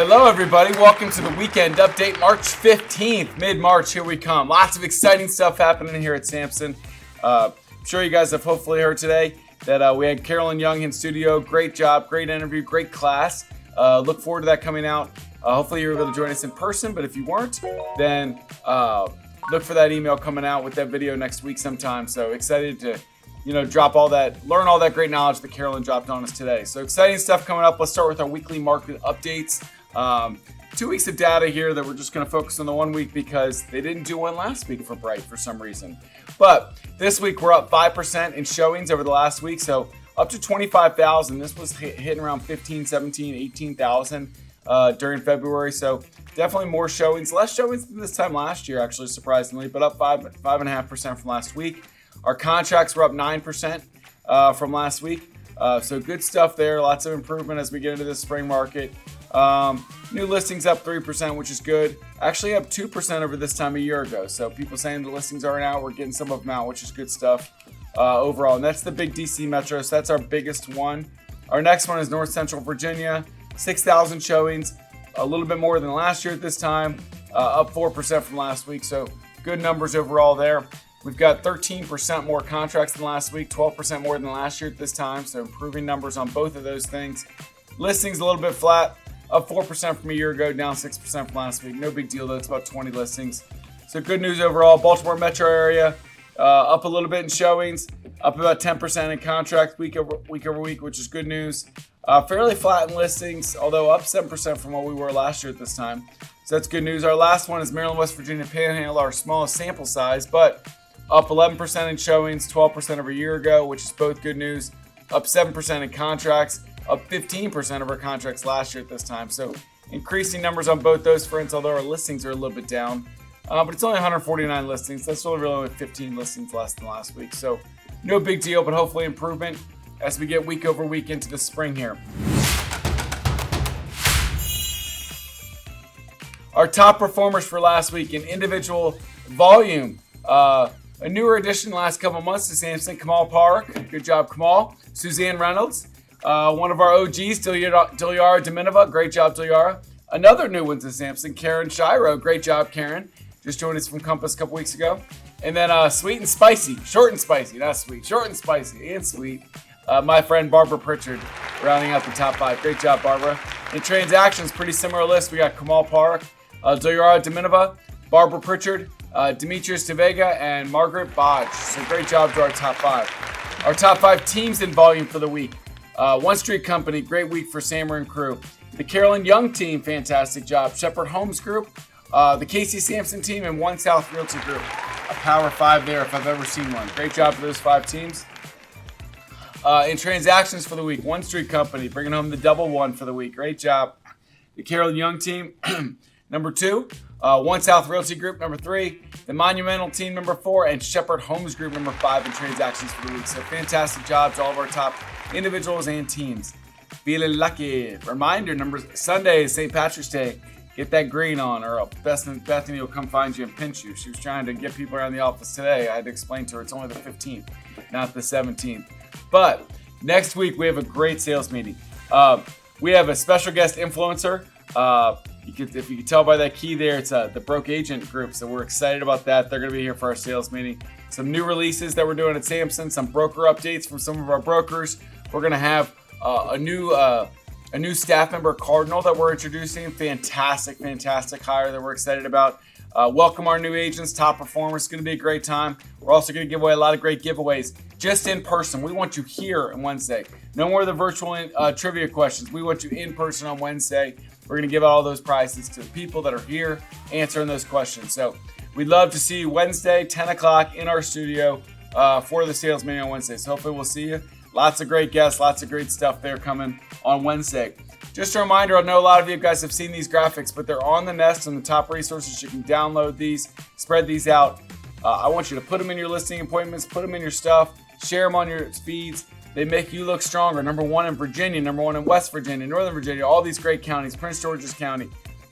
Hello, everybody. Welcome to the weekend update, March 15th, mid-March. Here we come. Lots of exciting stuff happening here at Samson. I'm sure you guys have hopefully heard today that we had Carolyn Young in studio. Great job, great interview, great class. Look forward to that coming out. Hopefully you're able to join us in person, but if you weren't, then look for that email coming out with that video next week sometime. So excited to drop all that, learn all that great knowledge that Carolyn dropped on us today. So exciting stuff coming up. Let's start with our weekly market updates. 2 weeks of data here that we're just going to focus on the 1 week because they didn't do one last week for Bright for some reason. But this week we're up 5% in showings over the last week. So up to 25,000. This was hitting around 15, 17, 18,000 during February. So definitely more showings, less showings than this time last year, actually, surprisingly, but up 5.5% from last week. Our contracts were up 9% from last week. So good stuff there. Lots of improvement as we get into the spring market. New listings up 3%, which is good. Actually up 2% over this time a year ago. So people saying the listings aren't out, we're getting some of them out, which is good stuff overall. And that's the big DC metro. So that's our biggest one. Our next one is North Central Virginia, 6,000 showings, a little bit more than last year at this time, up 4% from last week. So good numbers overall there. We've got 13% more contracts than last week, 12% more than last year at this time. So improving numbers on both of those things. Listings a little bit flat, up 4% from a year ago, down 6% from last week. No big deal though, it's about 20 listings. So good news overall. Baltimore metro area, up a little bit in showings, up about 10% in contracts week over week, which is good news. Fairly flat in listings, although up 7% from what we were last year at this time. So that's good news. Our last one is Maryland, West Virginia Panhandle, our smallest sample size, but up 11% in showings, 12% over a year ago, which is both good news. Up 7% in contracts, up 15% of our contracts last year at this time. So increasing numbers on both those fronts, although our listings are a little bit down. But it's only 149 listings. That's really only 15 listings less than last week. So no big deal, but hopefully improvement as we get week over week into the spring here. Our top performers for last week in individual volume. A newer addition last couple months to Samson, Kamal Parakh. Good job, Kamal. Suzanne Reynolds. One of our OGs, Dilyara Daminova. Great job, Dilyara. Another new one to Samson, Karen Schiro. Great job, Karen. Just joined us from Compass a couple weeks ago. And then sweet and spicy. Short and spicy, not sweet. Short and spicy and sweet. My friend Barbara Prichard rounding out the top 5. Great job, Barbara. In transactions, pretty similar list. We got Kamal Parakh, Dilyara Daminova, Barbara Prichard, Demitrius Daveiga, and Margaret Bodge. So great job to our top 5. Our top 5 teams in volume for the week. One Street Company, great week for Sammer and crew. The Carolyn Young team, fantastic job. Shepherd Homes Group, the Casey Samson team, and One South Realty Group. A power 5 there if I've ever seen one. Great job for those 5 teams. In transactions for the week, One Street Company, bringing home the double one for the week. Great job. The Carolyn Young team, number 2. One South Realty Group, number 3. The Monumental Team, number 4. And Shepherd Homes Group, number 5 in transactions for the week. So fantastic job to all of our top individuals and teams. Feeling lucky. Reminder, Sunday is St. Patrick's Day. Get that green on, or Bethany will come find you and pinch you. She was trying to get people around the office today. I had to explain to her it's only the 15th, not the 17th. But next week we have a great sales meeting. We have a special guest influencer. If you can tell by that key there, it's the Broke Agent Group. So we're excited about that. They're going to be here for our sales meeting. Some new releases that we're doing at Samson, some broker updates from some of our brokers. We're going to have a new staff member, Cardinal, that we're introducing. Fantastic hire that we're excited about. Welcome our new agents, top performers. It's going to be a great time. We're also going to give away a lot of great giveaways just in person. We want you here on Wednesday. No more of the virtual trivia questions. We want you in person on Wednesday. We're going to give out all those prizes to the people that are here answering those questions. So we'd love to see you Wednesday, 10 o'clock in our studio for the sales meeting on Wednesday. So hopefully we'll see you. Lots of great guests, lots of great stuff there coming on Wednesday. Just a reminder, I know a lot of you guys have seen these graphics, but they're on the Nest and the top resources. You can download these, spread these out. I want you to put them in your listing appointments, put them in your stuff, share them on your feeds. They make you look stronger. Number 1 in Virginia, number 1 in West Virginia, Northern Virginia, all these great counties, Prince George's County.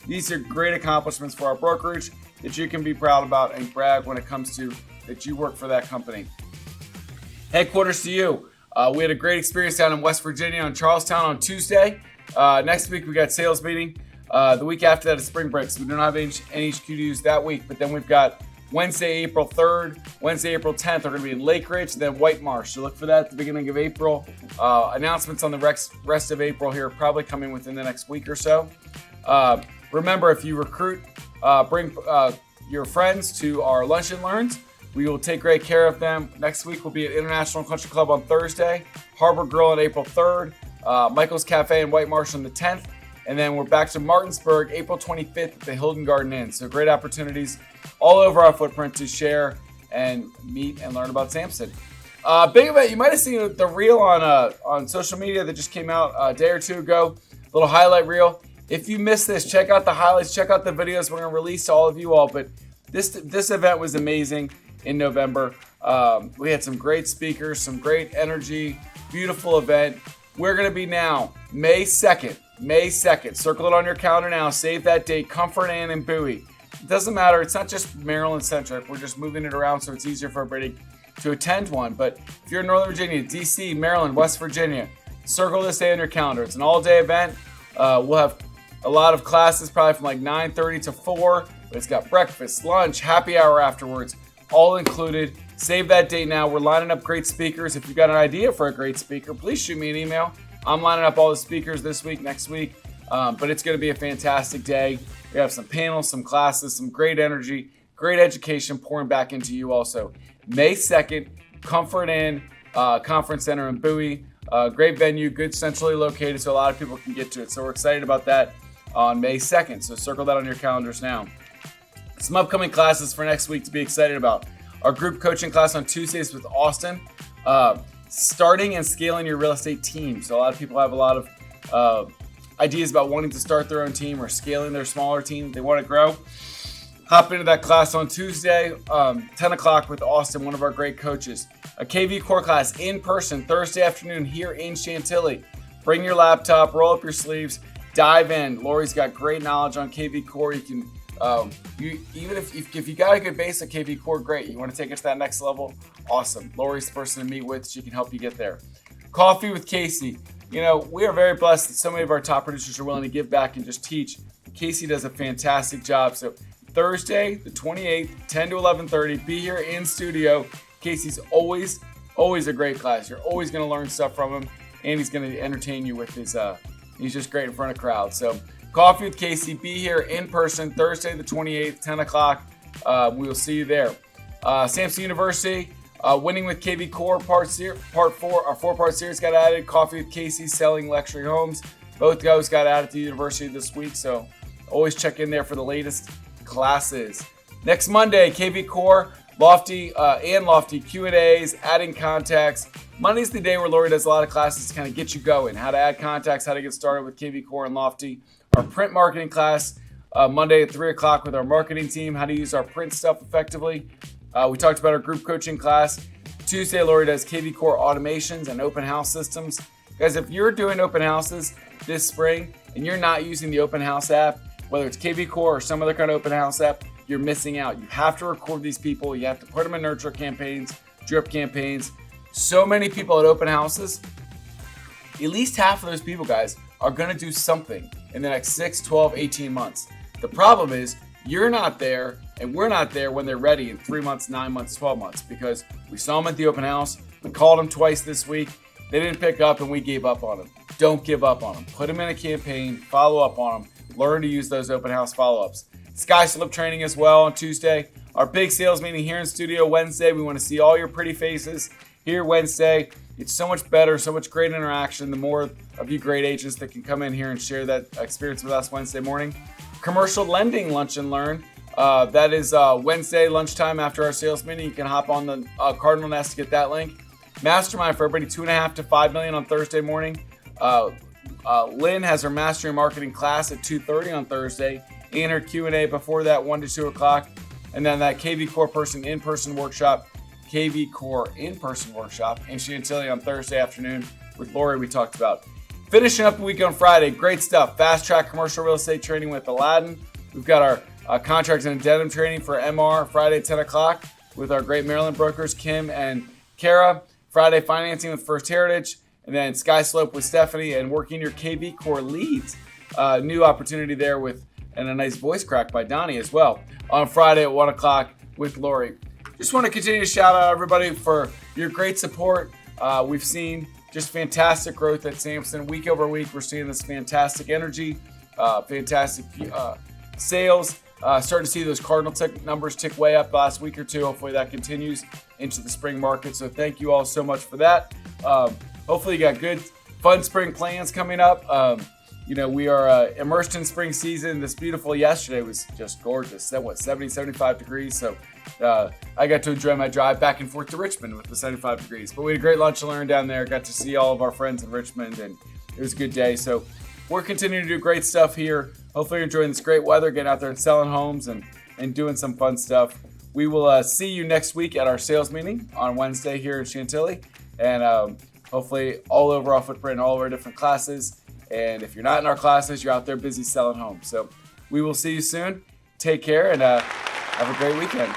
These are great accomplishments for our brokerage that you can be proud about and brag when it comes to that you work for that company. Headquarters to you. We had a great experience down in West Virginia on Charlestown on Tuesday. Next week we got sales meeting. The week after that is spring break, so we don't have any HQ dues that week. But then we've got Wednesday, April 3rd, Wednesday, April 10th are going to be in Lake Ridge, then White Marsh. So look for that at the beginning of April. Announcements on the rest of April here probably coming within the next week or so. Remember, if you recruit, bring your friends to our Lunch and Learns. We will take great care of them. Next week we'll be at International Country Club on Thursday, Harbor Grill on April 3rd, Michael's Cafe in White Marsh on the 10th, and then we're back to Martinsburg April 25th at the Hilton Garden Inn. So great opportunities all over our footprint to share and meet and learn about Samson. Big event, you might have seen the reel on social media that just came out a day or two ago, little highlight reel. If you missed this, check out the highlights, check out the videos we're going to release to all of you all. But this event was amazing in November. We had some great speakers, some great energy, beautiful event. We're going to be now May 2nd. Circle it on your calendar now. Save that date. Comfort Inn and Bowie. It doesn't matter. It's not just Maryland centric. We're just moving it around so it's easier for everybody to attend one. But if you're in Northern Virginia, DC, Maryland, West Virginia, circle this day on your calendar. It's an all-day event. We'll have a lot of classes, probably from like 9:30 to 4. But it's got breakfast, lunch, happy hour afterwards, all included. Save that date now. We're lining up great speakers. If you've got an idea for a great speaker, please shoot me an email. I'm lining up all the speakers this week, next week. But it's going to be a fantastic day. We have some panels, some classes, some great energy, great education pouring back into you also. May 2nd, Comfort Inn, Conference Center in Bowie. Great venue, good centrally located, so a lot of people can get to it. So we're excited about that on May 2nd. So circle that on your calendars now. Some upcoming classes for next week to be excited about. Our group coaching class on Tuesdays with Austin. Starting and scaling your real estate team. So a lot of people have a lot of ideas about wanting to start their own team or scaling their smaller team. They want to grow. Hop into that class on Tuesday, 10 o'clock with Austin, one of our great coaches. A KV core class in person Thursday afternoon here in Chantilly. Bring your laptop, roll up your sleeves, dive in. Lori's got great knowledge on KV core. You can, even if you got a good base at KV core, great. You want to take it to that next level? Awesome. Lori's the person to meet with. She can help you get there. Coffee with Casey. You know, we are very blessed that so many of our top producers are willing to give back and just teach. Casey does a fantastic job. So Thursday, the 28th, 10 to 11:30, be here in studio. Casey's always a great class. You're always going to learn stuff from him, and he's going to entertain you with his, he's just great in front of crowds. So Coffee with Casey, be here in person Thursday, the 28th, 10 o'clock. We will see you there. Samson University, Winning with KV Core Part 4, our 4-part series got added. Coffee with Casey, Selling Luxury Homes. Both those got added to the university this week, so always check in there for the latest classes. Next Monday, KV Core, Lofty Q&As, adding contacts. Monday's the day where Lori does a lot of classes to kind of get you going. How to add contacts, how to get started with KV Core and Lofty. Our print marketing class, Monday at 3 o'clock with our marketing team, how to use our print stuff effectively. We talked about our group coaching class. Tuesday, Lori does KV Core automations and open house systems. Guys, if you're doing open houses this spring and you're not using the open house app, whether it's KV Core or some other kind of open house app, you're missing out. You have to record these people. You have to put them in nurture campaigns, drip campaigns. So many people at open houses, at least half of those people, guys, are going to do something in the next 6, 12, 18 months. The problem is you're not there and we're not there when they're ready in 3 months, 9 months, 12 months, because we saw them at the open house. We called them twice this week. They didn't pick up and we gave up on them. Don't give up on them. Put them in a campaign, follow up on them, learn to use those open house follow-ups. Sky Slip training as well on Tuesday. Our big sales meeting here in studio Wednesday. We want to see all your pretty faces here Wednesday. It's so much better, so much great interaction. The more of you great agents that can come in here and share that experience with us Wednesday morning. Commercial lending lunch and learn. That is Wednesday lunchtime after our sales meeting. You can hop on the Cardinal Nest to get that link. Mastermind for everybody, $2.5 to $5 million on Thursday morning. Lynn has her Mastery Marketing class at 2:30 on Thursday, and her Q&A before that, 1 to 2 o'clock. And then that KV Core in-person workshop, KV Core in-person workshop in Chantilly on Thursday afternoon with Lori we talked about. Finishing up the week on Friday, great stuff. Fast track commercial real estate training with Aladdin. We've got our contracts and addendum training for MR Friday 10 o'clock with our great Maryland brokers, Kim and Kara. Friday financing with First Heritage. And then Sky Slope with Stephanie and working your KV Core leads. new opportunity there and a nice voice crack by Donny as well on Friday at 1 o'clock with Lori. Just want to continue to shout out everybody for your great support. We've seen just fantastic growth at Samson. Week over week, we're seeing this fantastic energy, fantastic sales. Starting to see those Cardinal numbers tick way up the last week or two. Hopefully that continues into the spring market. So thank you all so much for that. Hopefully you got good, fun spring plans coming up. We are immersed in spring season. This beautiful yesterday was just gorgeous. 70, 75 degrees. So I got to enjoy my drive back and forth to Richmond with the 75 degrees. But we had a great lunch and learn down there. Got to see all of our friends in Richmond, and it was a good day. So we're continuing to do great stuff here. Hopefully you're enjoying this great weather, getting out there and selling homes and doing some fun stuff. We will see you next week at our sales meeting on Wednesday here in Chantilly. And hopefully all over our footprint, all of our different classes. And if you're not in our classes, you're out there busy selling homes. So we will see you soon. Take care and have a great weekend.